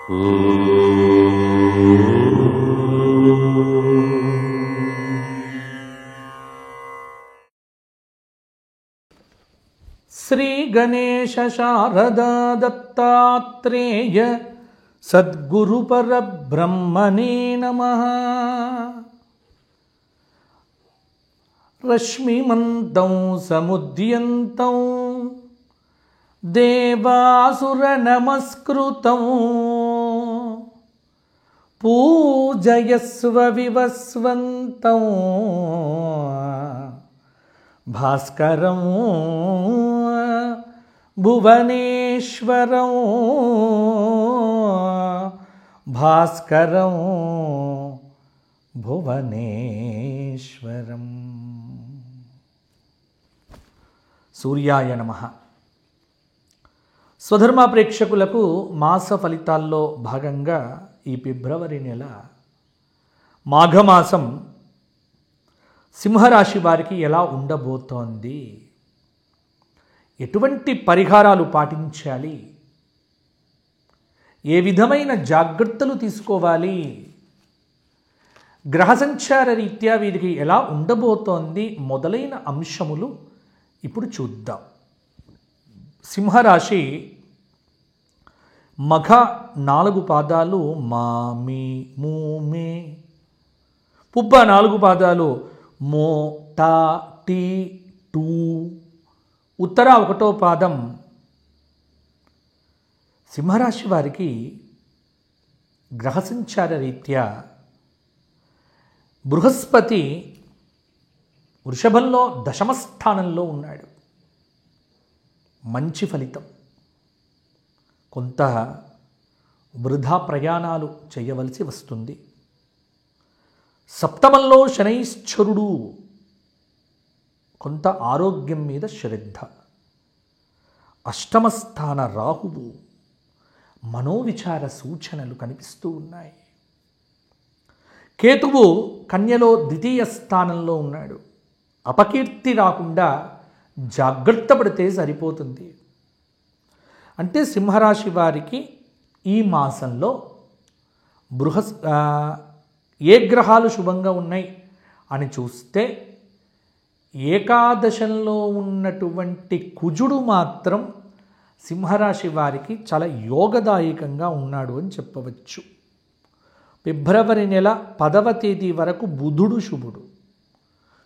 శ్రీ గణేశ శారదా దత్తాత్రేయ సద్గురు పరబ్రహ్మణే నమః. రశ్మిమంతం సముద్యంతం దేవాసుర నమస్కృతం పూజయస్వ వివస్వంతం భాస్కరం భువనేశ్వరం భాస్కరం భువనేశ్వరం. సూర్యాయ నమః. స్వధర్మ ప్రేక్షకులకు మాస ఫలితాల్లో భాగంగా ఈ ఫిబ్రవరి నెల మాఘమాసం సింహరాశి వారికి ఎలా ఉండబోతోంది, ఎటువంటి పరిహారాలు పాటించాలి, ఏ విధమైన జాగ్రత్తలు తీసుకోవాలి, గ్రహ సంచార రీత్యా వీరికి ఎలా ఉండబోతోంది మొదలైన అంశములు ఇప్పుడు చూద్దాం. సింహరాశి మఘ 4 పాదాలు మా మీ మూ మే, పుబ్బ 4 పాదాలు మో టా టీ టూ, ఉత్తర 1వ పాదం. సింహరాశి వారికి గ్రహ సంచార రీత్యా బృహస్పతి వృషభంలో 10వ స్థానంలో ఉన్నాడు. మంచి ఫలితం. కొంత వృధా ప్రయాణాలు చేయవలసి వస్తుంది. సప్తమంలో శనైశ్చరుడు, కొంత ఆరోగ్యం మీద శ్రద్ధ. అష్టమ స్థాన రాహువు, మనోవిచార సూచనలు కనిపిస్తూ ఉన్నాయి. కేతువు కన్యలో 2వ స్థానంలో ఉన్నాడు. అపకీర్తి రాకుండా జాగ్రత్త పడితే సరిపోతుంది. అంటే సింహరాశి వారికి ఈ మాసంలో ఏ గ్రహాలు శుభంగా ఉన్నాయి అని చూస్తే ఏకాదశంలో ఉన్నటువంటి కుజుడు మాత్రం సింహరాశి వారికి చాలా యోగదాయకంగా ఉన్నాడు అని చెప్పవచ్చు. ఫిబ్రవరి నెల 10వ తేదీ వరకు బుధుడు శుభుడు,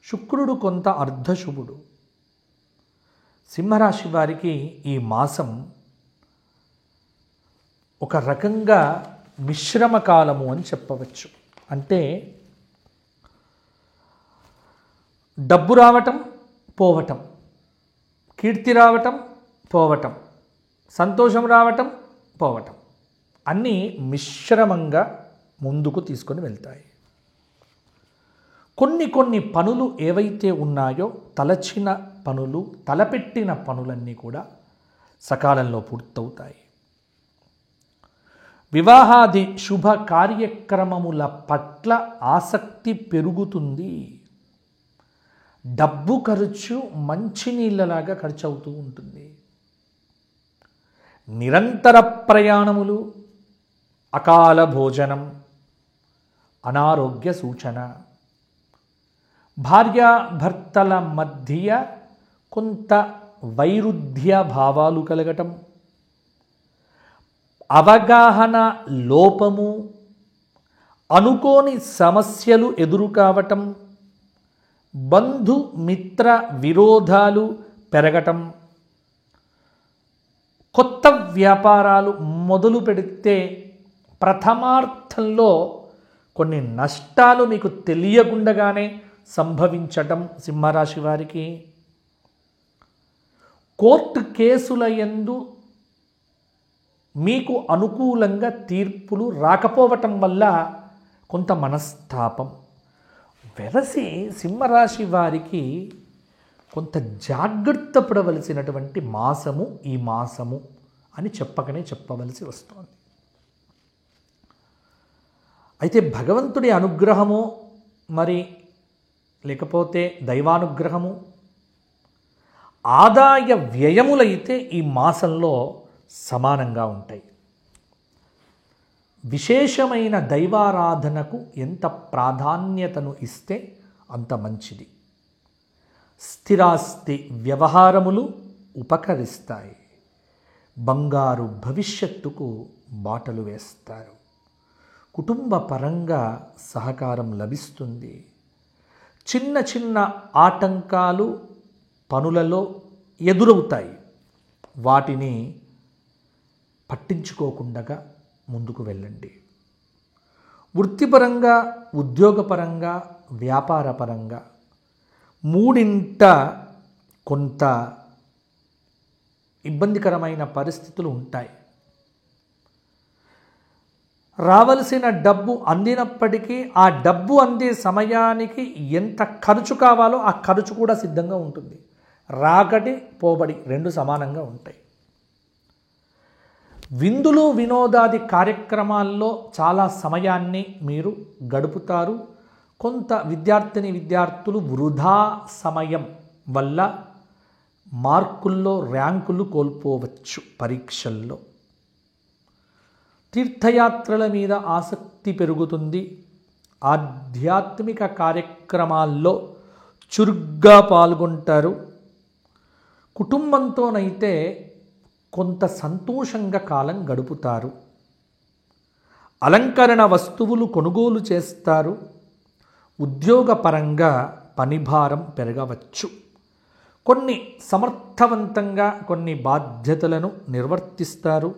శుక్రుడు కొంత అర్ధశుభుడు. సింహరాశి వారికి ఈ మాసం ఒక రకంగా మిశ్రమ కాలము అని చెప్పవచ్చు. అంటే డబ్బు రావటం పోవటం, కీర్తి రావటం పోవటం, సంతోషం రావటం పోవటం, అన్నీ మిశ్రమంగా ముందుకు తీసుకొని వెళ్తాయి. కొన్ని పనులు ఏవైతే ఉన్నాయో తలచిన పనులు, తలపెట్టిన పనులన్నీ కూడా సకాలంలో పూర్తవుతాయి. వివాహాది శుభ కార్యక్రమముల పట్ల ఆసక్తి పెరుగుతుంది. డబ్బు ఖర్చు మంచినీళ్ళలాగా ఖర్చు అవుతూ ఉంటుంది. నిరంతర ప్రయాణములు, అకాల భోజనం, అనారోగ్య సూచన, భార్యాభర్తల మధ్య కొంత వైరుధ్య భావాలు కలగటం, అవగాహన లోపము, అనుకోని సమస్యలు ఎదురు కావటం, బంధుమిత్ర విరోధాలు పెరగటం, కొత్త వ్యాపారాలు మొదలు పెడితే ప్రథమార్థంలో కొన్ని నష్టాలు మీకు తెలియకుండానే సంభవించటం సింహరాశి వారికి. కోర్టు కేసుల యందు మీకు అనుకూలంగా తీర్పులు రాకపోవటం వల్ల కొంత మనస్తాపం. వెరసి సింహరాశి వారికి కొంత జాగ్రత్త పడవలసినటువంటి మాసము ఈ మాసము అని చెప్పవలసి వస్తుంది. అయితే భగవంతుడి అనుగ్రహము మరి లేకపోతే దైవానుగ్రహము, ఆదాయ వ్యయములైతే ఈ మాసంలో సమానంగా ఉంటాయి. విశేషమైన దైవారాధనకు ఎంత ప్రాధాన్యతను ఇస్తే అంత మంచిది. స్థిరాస్తి వ్యవహారములు ఉపకరిస్తాయి. బంగారు భవిష్యత్తుకు బాటలు వేస్తారు. కుటుంబ పరంగా సహకారం లభిస్తుంది. చిన్న చిన్న ఆటంకాలు పనులలో ఎదురవుతాయి. వాటిని పట్టించుకోకుండా ముందుకు వెళ్ళండి. వృత్తిపరంగా, ఉద్యోగపరంగా, వ్యాపారపరంగా మూడింట కొంత ఇబ్బందికరమైన పరిస్థితులు ఉంటాయి. రావలసిన డబ్బు అందినప్పటికీ ఆ డబ్బు అందే సమయానికి ఎంత ఖర్చు కావాలో ఆ ఖర్చు కూడా సిద్ధంగా ఉంటుంది. రాకటి పోబడి రెండు సమానంగా ఉంటాయి. విందులు వినోదాది కార్యక్రమాల్లో చాలా సమయాన్ని మీరు గడుపుతారు. కొంత విద్యార్థులు వృధా సమయం వల్ల మార్కుల్లో ర్యాంకులు కోల్పోవచ్చు. పరీక్షల్లో తీర్థయాత్రల మీద ఆసక్తి పెరుగుతుంది. ఆధ్యాత్మిక కార్యక్రమాల్లో చురుగ్గా పాల్గొంటారు. కుటుంబంతోనైతే కొంత సంతోషంగా కాలం గడుపుతారు. అలంకరణ వస్తువులు కొనుగోలు చేస్తారు. ఉద్యోగపరంగా పనిభారం పెరగవచ్చు. కొన్ని సమర్థవంతంగా కొన్ని బాధ్యతలను నిర్వర్తిస్తారు.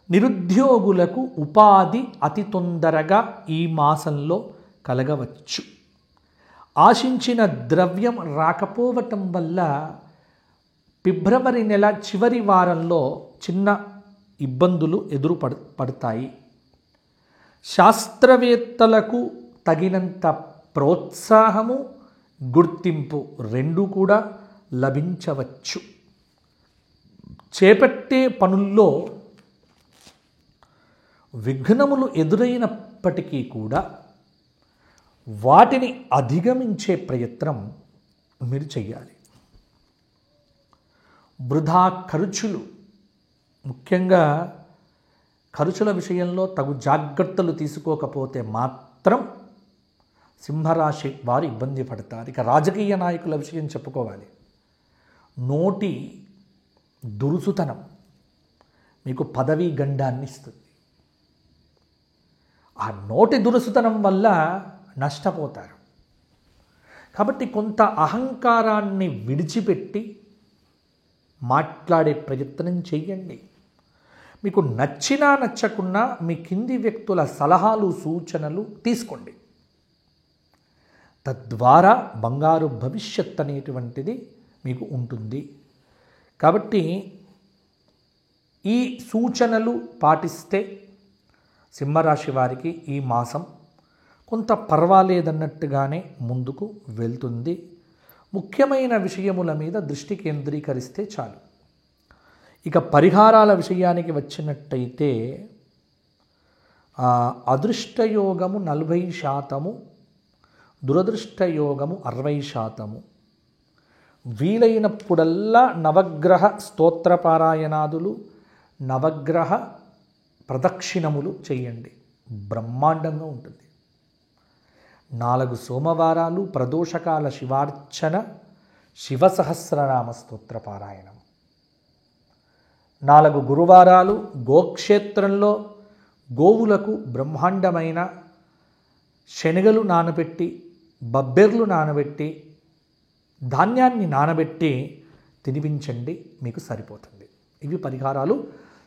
నిరుద్యోగులకు ఉపాధి అతి తొందరగా ఈ మాసంలో కలగవచ్చు. ఆశించిన ద్రవ్యం రాకపోవటం వల్ల ఫిబ్రవరి నెల చివరి వారంలో చిన్న ఇబ్బందులు పడతాయి. శాస్త్రవేత్తలకు తగినంత ప్రోత్సాహము, గుర్తింపు రెండు కూడా లభించవచ్చు. చేపట్టే పనుల్లో విఘ్నములు ఎదురైనప్పటికీ కూడా వాటిని అధిగమించే ప్రయత్నం మీరు చేయాలి. వృధా ఖర్చులు, ముఖ్యంగా ఖర్చుల విషయంలో తగు జాగ్రత్తలు తీసుకోకపోతే మాత్రం సింహరాశి వారు ఇబ్బంది పడతారు. ఇక రాజకీయ నాయకుల విషయం చెప్పుకోవాలి. నోటి దురుసుతనం మీకు పదవీ గండాన్ని ఇస్తుంది. ఆ నోటి దురుసుతనం వల్ల నష్టపోతారు. కాబట్టి కొంత అహంకారాన్ని విడిచిపెట్టి మాట్లాడే ప్రయత్నం చేయండి. మీకు నచ్చినా నచ్చకున్నా మీ కింది వ్యక్తుల సలహాలు, సూచనలు తీసుకోండి. తద్వారా బంగారు భవిష్యత్ అనేటువంటిది మీకు ఉంటుంది. కాబట్టి ఈ సూచనలు పాటిస్తే సింహరాశి వారికి ఈ మాసం కొంత పర్వాలేదన్నట్టుగానే ముందుకు వెళ్తుంది. ముఖ్యమైన విషయముల మీద దృష్టి కేంద్రీకరిస్తే చాలు. ఇక పరిహారాల విషయానికి వచ్చినట్టయితే అదృష్టయోగము 40%, దురదృష్టయోగము 60%. వీలైనప్పుడల్లా నవగ్రహ స్తోత్రపారాయణాదులు, నవగ్రహ ప్రదక్షిణములు చేయండి. బ్రహ్మాండంగా ఉంటుంది. 4 సోమవారాలు ప్రదోషకాల శివార్చన, శివసహస్రనామ స్తోత్రపారాయణం. 4 గురువారాలు గోక్షేత్రంలో గోవులకు బ్రహ్మాండమైన శనగలు నానబెట్టి, బబ్బెర్లు నానబెట్టి, ధాన్యాన్ని నానబెట్టి తినిపించండి. మీకు సరిపోతుంది. ఇవి పరిహారాలు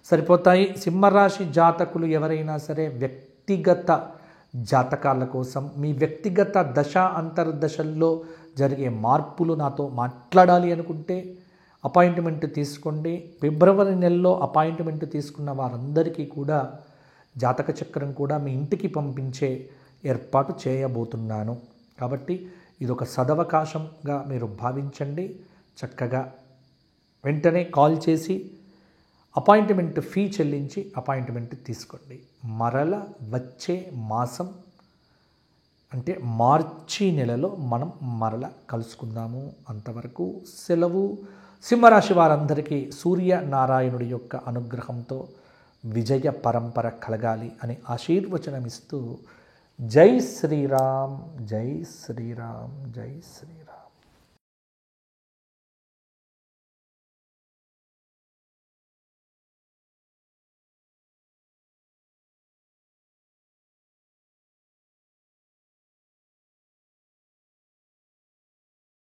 సరిపోతాయి. సింహరాశి జాతకులు ఎవరైనా సరే వ్యక్తిగత జాతకాల కోసం మీ వ్యక్తిగత దశ అంతర్దశల్లో జరిగే మార్పులు నాతో మాట్లాడాలి అనుకుంటే అపాయింట్మెంట్ తీసుకోండి. ఫిబ్రవరి నెలలో అపాయింట్మెంట్ తీసుకున్న వారందరికీ కూడా జాతక చక్రం కూడా మీ ఇంటికి పంపించే ఏర్పాటు చేయబోతున్నాను. కాబట్టి ఇదొక సదవకాశంగా మీరు భావించండి. చక్కగా వెంటనే కాల్ చేసి అపాయింట్మెంట్ ఫీ చెల్లించి అపాయింట్మెంట్ తీసుకోండి. మరల వచ్చే మాసం అంటే మార్చి నెలలో మనం మరల కలుసుకుందాము. అంతవరకు సెలవు. సింహరాశి వారందరికీ సూర్యనారాయణుడి యొక్క అనుగ్రహంతో విజయ పరంపర కలగాలి అని ఆశీర్వచనమిస్తూ జై శ్రీరామ్, జై శ్రీరామ్, జై శ్రీరామ్.